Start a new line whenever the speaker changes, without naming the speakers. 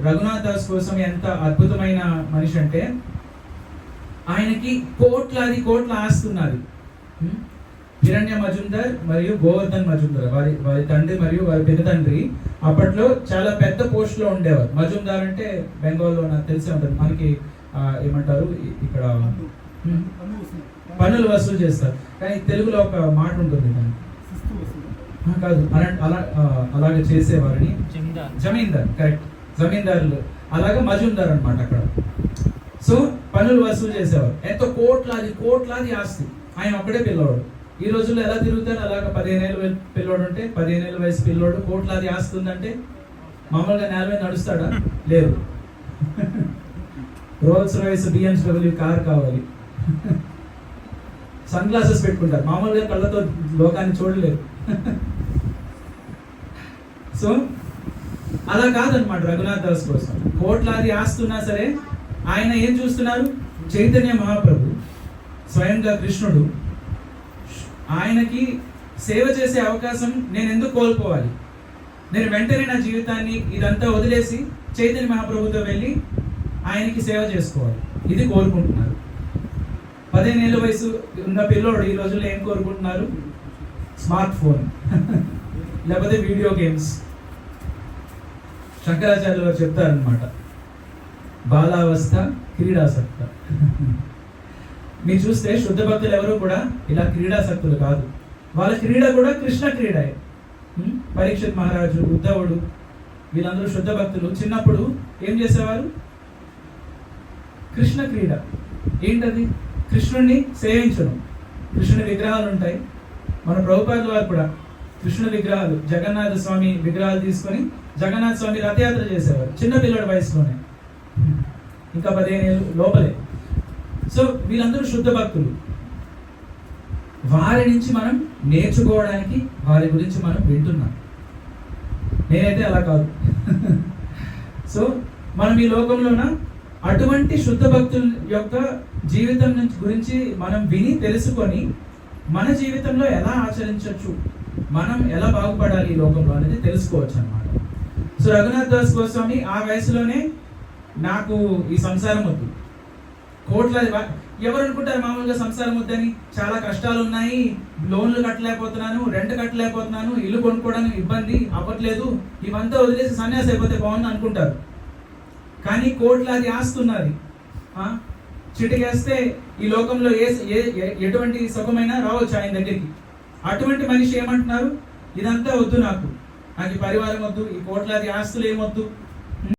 రఘునాథ్ దాస్ కోసం ఎంత అద్భుతమైన మనిషి అంటే, ఆయనకి కోట్ల ఆస్తున్నది. హిరణ్య మజుందార్ మరియు గోవర్ధన్ మజుందార్ వారి తండ్రి మరియు వారి పెద్ద తండ్రి అప్పట్లో చాలా పెద్ద పోస్ట్ లో ఉండేవారు. మజుందార్ అంటే బెంగాల్లో నాకు తెలిసే ఉంటుంది, మనకి ఏమంటారు ఇక్కడ పన్నులు వసూలు చేస్తారు, కానీ తెలుగులో ఒక మాట ఉంటుంది దానికి కాదు, అలాగే చేసేవారిని జమీందార్, కరెక్ట్, జమీందారులు అలాగా మజుందార్ అనమాట అక్కడ. సో పన్నులు వసూలు చేసేవారు. ఎంతో కోట్లాది ఆస్తి. ఆయన ఒక్కడే పిల్లవాడు. ఈ రోజుల్లో ఎలా తిరుగుతారు, అలాగా 15 ఏళ్ళ పిల్లోడు ఉంటే, 15 ఏళ్ళ వయసు పిల్లోడు కోట్లాది ఆస్తి ఉందంటే మామూలుగా నేల మీద నడుస్తాడా? లేదు. రోల్స్ రాయ్స్ BMW కార్ కావాలి, సన్ గ్లాసెస్ పెట్టుకుంటారు, మామూలుగా కళ్ళతో లోకాన్ని చూడలేరు. సో అలా కాదనమాట రఘునాథ్ దాస్ కోసం. కోట్లాది ఆస్తున్నా సరే ఆయన ఏం చూస్తున్నారు? చైతన్య మహాప్రభు స్వయంగా కృష్ణుడు ఆయనకి సేవ చేసే అవకాశం నేను ఎందుకు కోల్పోవాలి? నేను వెంటనే నా జీవితాన్ని ఇదంతా వదిలేసి చైతన్య మహాప్రభుతో వెళ్ళి ఆయనకి సేవ చేసుకోవాలి, ఇది కోరుకుంటున్నారు. 15 ఏళ్ళ వయసు ఉన్న పిల్లోడు ఈ రోజుల్లో ఏం కోరుకుంటున్నారు? స్మార్ట్ ఫోన్ లేకపోతే వీడియో గేమ్స్. శంకరాచార్యులు గారు చెప్తారనమాట, బాలావస్థ క్రీడాసక్త. మీరు చూస్తే శుద్ధ భక్తులు ఎవరు కూడా ఇలా క్రీడాసక్తులు కాదు. వాళ్ళ క్రీడ కూడా కృష్ణ క్రీడ. పరీక్షిత్ మహారాజు, ఉద్ధవుడు, వీళ్ళందరూ శుద్ధ భక్తులు. చిన్నప్పుడు ఏం చేసేవారు? కృష్ణ క్రీడ. ఏంటది? కృష్ణుడిని సేవించడం. కృష్ణుడి విగ్రహాలు ఉంటాయి. మన ప్రభుపాదుల వారు కూడా కృష్ణుడి విగ్రహాలు, జగన్నాథ స్వామి విగ్రహాలు తీసుకొని జగన్నాథ స్వామి రథయాత్ర చేసేవారు చిన్నపిల్లడి వయసులోనే, ఇంకా 15 ఏళ్ళు లోపలే. సో వీళ్ళందరూ శుద్ధ భక్తులు. వారి నుంచి మనం నేర్చుకోవడానికి, వారి గురించి మనం వింటున్నాం. నేనైతే అలా కాదు. సో మనం ఈ లోకంలోన అటువంటి శుద్ధ భక్తుల యొక్క జీవితం గురించి మనం విని తెలుసుకొని మన జీవితంలో ఎలా ఆచరించవచ్చు, మనం ఎలా బాగుపడాలి ఈ లోకంలో అనేది తెలుసుకోవచ్చు అన్నమాట. సో రఘునాథ్ దాస్ గోస్వామి ఆ వయసులోనే నాకు ఈ సంసారం వద్దు, కోట్లాది, ఎవరు అనుకుంటారు మామూలుగా సంసారం వద్దని? చాలా కష్టాలు ఉన్నాయి, లోన్లు కట్టలేకపోతున్నాను, రెంట్ కట్టలేకపోతున్నాను, ఇల్లు కొనుక్కోవడానికి ఇబ్బంది అవ్వట్లేదు, ఇవంతా వదిలేసి సన్యాసి అయిపోతే బాగుంది అనుకుంటారు. కానీ కోట్లాది ఆస్తున్నది. చిటికేస్తే ఈ లోకంలో ఎటువంటి సుఖమైనా రావచ్చు ఆయన దగ్గరికి. అటువంటి మనిషి ఏమంటున్నారు? ఇదంతా వద్దు, నాకు ఈ పరివారం వద్దు, ఈ కోట్లాది ఆస్తులు ఏమొద్దు,